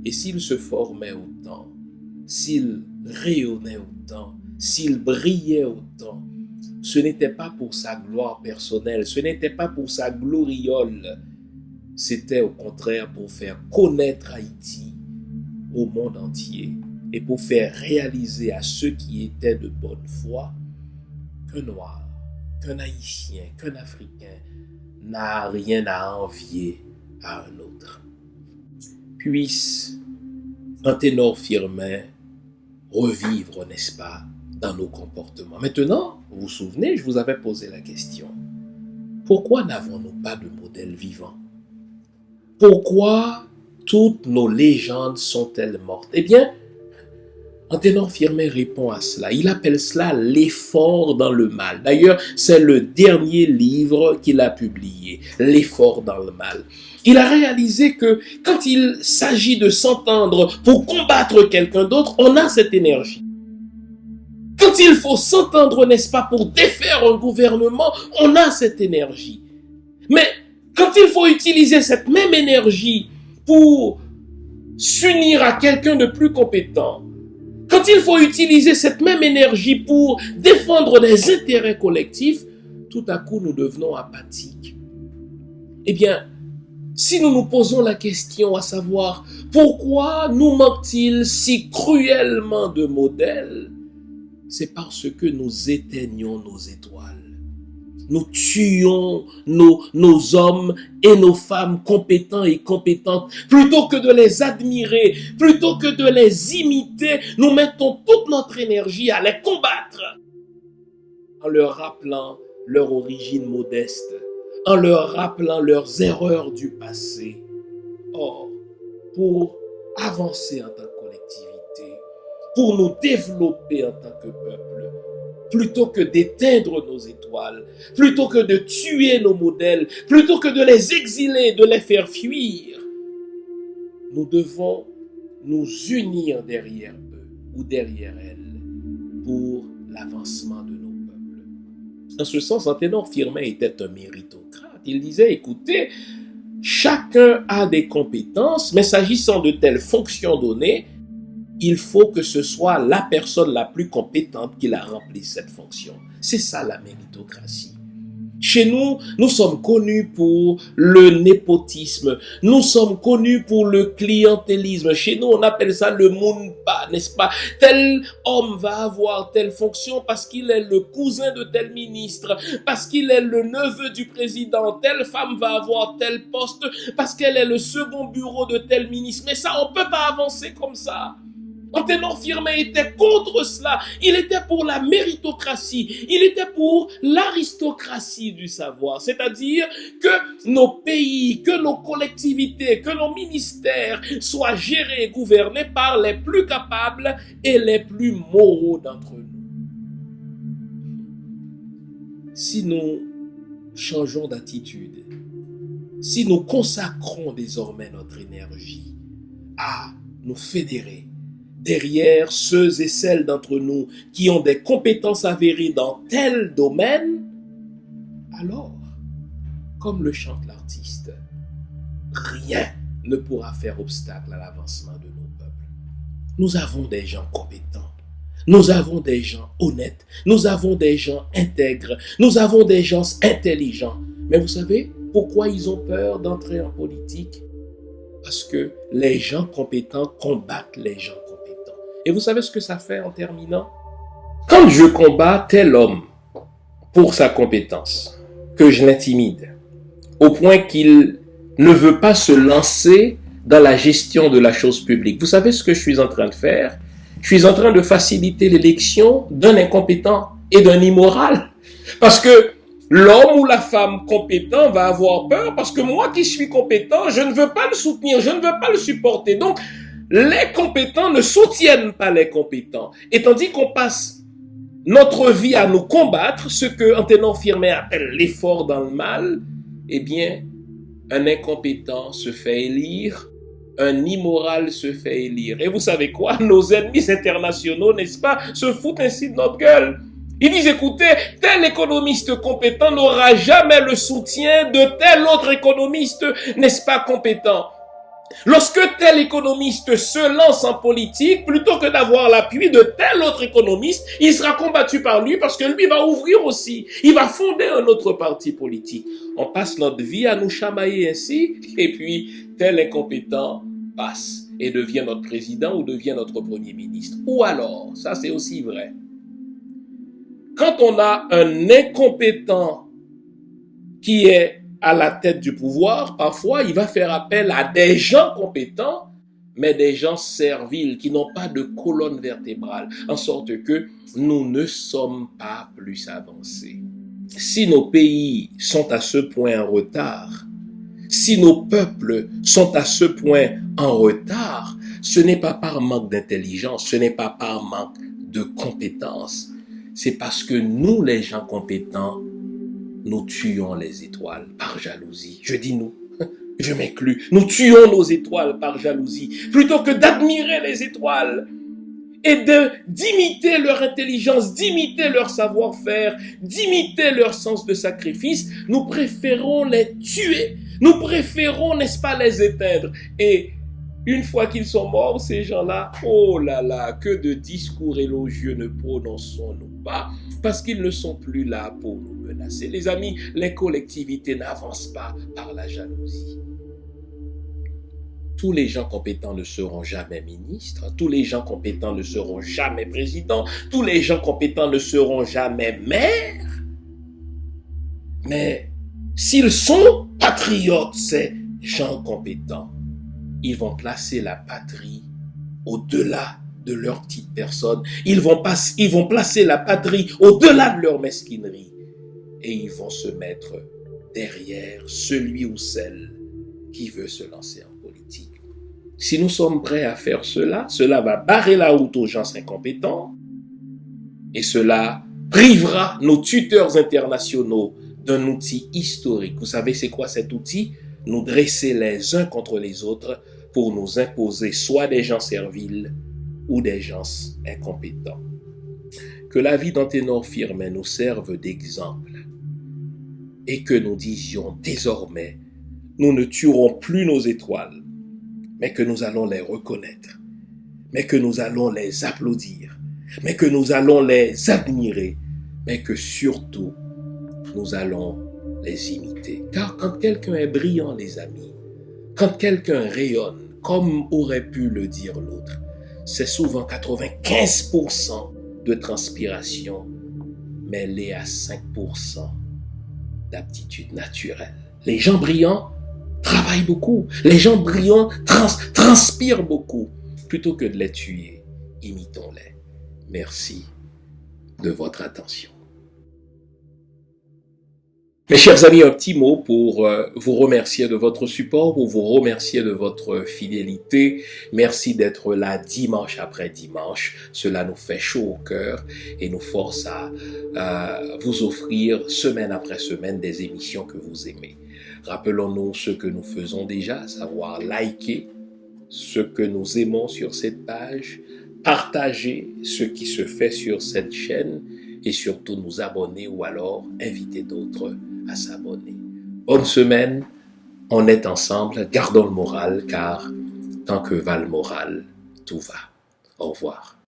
Et s'il se formait autant, s'il rayonnait autant, s'il brillait autant, ce n'était pas pour sa gloire personnelle, ce n'était pas pour sa gloriole, c'était au contraire pour faire connaître Haïti au monde entier et pour faire réaliser à ceux qui étaient de bonne foi qu'un Noir, qu'un Haïtien, qu'un Africain n'a rien à envier à un autre. Puisse Anténor Firmin revivre, n'est-ce pas, dans nos comportements. Maintenant, vous vous souvenez, je vous avais posé la question. Pourquoi n'avons-nous pas de modèle vivant? Pourquoi toutes nos légendes sont-elles mortes? Eh bien, Anténor Firmin répond à cela. Il appelle cela l'effort dans le mal. D'ailleurs, c'est le dernier livre qu'il a publié, L'effort dans le mal. Il a réalisé que quand il s'agit de s'entendre pour combattre quelqu'un d'autre, on a cette énergie. Quand il faut s'entendre, n'est-ce pas, pour défaire un gouvernement, on a cette énergie. Mais quand il faut utiliser cette même énergie pour s'unir à quelqu'un de plus compétent, quand il faut utiliser cette même énergie pour défendre des intérêts collectifs, tout à coup nous devenons apathiques. Eh bien, si nous nous posons la question à savoir pourquoi nous manque-t-il si cruellement de modèles, c'est parce que nous éteignons nos étoiles. Nous tuons nos hommes et nos femmes compétents et compétentes. Plutôt que de les admirer, plutôt que de les imiter, nous mettons toute notre énergie à les combattre en leur rappelant leur origine modeste, en leur rappelant leurs erreurs du passé. Or, pour avancer en tant que collectivité, pour nous développer en tant que peuple, plutôt que d'éteindre nos étoiles, plutôt que de tuer nos modèles, plutôt que de les exiler, de les faire fuir, nous devons nous unir derrière eux ou derrière elles pour l'avancement de nos peuples. En ce sens, Anténor Firmin était un méritocrate. Il disait, écoutez, chacun a des compétences, mais s'agissant de telles fonctions données, il faut que ce soit la personne la plus compétente qui la remplisse cette fonction. C'est ça la méritocratie. Chez nous, nous sommes connus pour le népotisme. Nous sommes connus pour le clientélisme. Chez nous, on appelle ça le mounpa, n'est-ce pas? Tel homme va avoir telle fonction parce qu'il est le cousin de tel ministre, parce qu'il est le neveu du président. Telle femme va avoir tel poste parce qu'elle est le second bureau de tel ministre. Mais ça, on ne peut pas avancer comme ça. Anténor Firmin était contre cela. Il était pour la méritocratie. Il était pour l'aristocratie du savoir. C'est-à-dire que nos pays, que nos collectivités, que nos ministères soient gérés et gouvernés par les plus capables et les plus moraux d'entre nous. Si nous changeons d'attitude, si nous consacrons désormais notre énergie à nous fédérer derrière ceux et celles d'entre nous qui ont des compétences avérées dans tel domaine, alors, comme le chante l'artiste, rien ne pourra faire obstacle à l'avancement de nos peuples. Nous avons des gens compétents, nous avons des gens honnêtes, nous avons des gens intègres, nous avons des gens intelligents. Mais vous savez pourquoi ils ont peur d'entrer en politique? Parce que les gens compétents combattent les gens compétents. Et vous savez ce que ça fait en terminant? Quand je combats tel homme pour sa compétence, que je l'intimide, au point qu'il ne veut pas se lancer dans la gestion de la chose publique, vous savez ce que je suis en train de faire? Je suis en train de faciliter l'élection d'un incompétent et d'un immoral. Parce que l'homme ou la femme compétent va avoir peur parce que moi qui suis compétent, je ne veux pas le soutenir, je ne veux pas le supporter. Donc, les compétents ne soutiennent pas les compétents. Et tandis qu'on passe notre vie à nous combattre, ce que Anténor Firmin appelle l'effort dans le mal, eh bien, un incompétent se fait élire, un immoral se fait élire. Et vous savez quoi? Nos ennemis internationaux, n'est-ce pas, se foutent ainsi de notre gueule. Ils disent, écoutez, tel économiste compétent n'aura jamais le soutien de tel autre économiste, n'est-ce pas, compétent. Lorsque tel économiste se lance en politique, plutôt que d'avoir l'appui de tel autre économiste, il sera combattu par lui parce que lui va ouvrir aussi. Il va fonder un autre parti politique. On passe notre vie à nous chamailler ainsi, et puis tel incompétent passe et devient notre président ou devient notre premier ministre. Ou alors, ça c'est aussi vrai, quand on a un incompétent qui est à la tête du pouvoir, parfois il va faire appel à des gens compétents, mais des gens serviles qui n'ont pas de colonne vertébrale, en sorte que nous ne sommes pas plus avancés. Si nos pays sont à ce point en retard, si nos peuples sont à ce point en retard, ce n'est pas par manque d'intelligence, ce n'est pas par manque de compétence, c'est parce que nous, les gens compétents, nous tuons les étoiles par jalousie. Je dis nous, je m'inclus. Nous tuons nos étoiles par jalousie. Plutôt que d'admirer les étoiles et d'imiter leur intelligence, d'imiter leur savoir-faire, d'imiter leur sens de sacrifice, nous préférons les tuer. Nous préférons, n'est-ce pas, les éteindre. Et une fois qu'ils sont morts, ces gens-là, oh là là, que de discours élogieux ne prononçons-nous pas, parce qu'ils ne sont plus là pour nous menacer. Les amis, les collectivités n'avancent pas par la jalousie. Tous les gens compétents ne seront jamais ministres, tous les gens compétents ne seront jamais présidents, tous les gens compétents ne seront jamais maires. Mais s'ils sont patriotes, ces gens compétents, ils vont placer la patrie au-delà de leur petite personne. Ils vont placer la patrie au-delà de leur mesquinerie. Et ils vont se mettre derrière celui ou celle qui veut se lancer en politique. Si nous sommes prêts à faire cela, cela va barrer la route aux gens incompétents et cela privera nos tuteurs internationaux d'un outil historique. Vous savez c'est quoi cet outil? Nous dresser les uns contre les autres pour nous imposer soit des gens serviles ou des gens incompétents. Que la vie d'Anténor Firmin nous serve d'exemple et que nous disions désormais, nous ne tuerons plus nos étoiles, mais que nous allons les reconnaître, mais que nous allons les applaudir, mais que nous allons les admirer, mais que surtout, nous allons les imiter. Car quand quelqu'un est brillant, les amis, quand quelqu'un rayonne, comme aurait pu le dire l'autre, c'est souvent 95% de transpiration mêlée à 5% d'aptitude naturelle. Les gens brillants travaillent beaucoup. Les gens brillants transpirent beaucoup. Plutôt que de les tuer, imitons-les. Merci de votre attention. Mes chers amis, un petit mot pour vous remercier de votre support, pour vous remercier de votre fidélité. Merci d'être là dimanche après dimanche. Cela nous fait chaud au cœur et nous force à vous offrir semaine après semaine des émissions que vous aimez. Rappelons-nous ce que nous faisons déjà, à savoir liker ce que nous aimons sur cette page, partager ce qui se fait sur cette chaîne et surtout nous abonner ou alors inviter d'autres à s'abonner. Bonne semaine, on est ensemble, gardons le moral car tant que va le moral, tout va. Au revoir.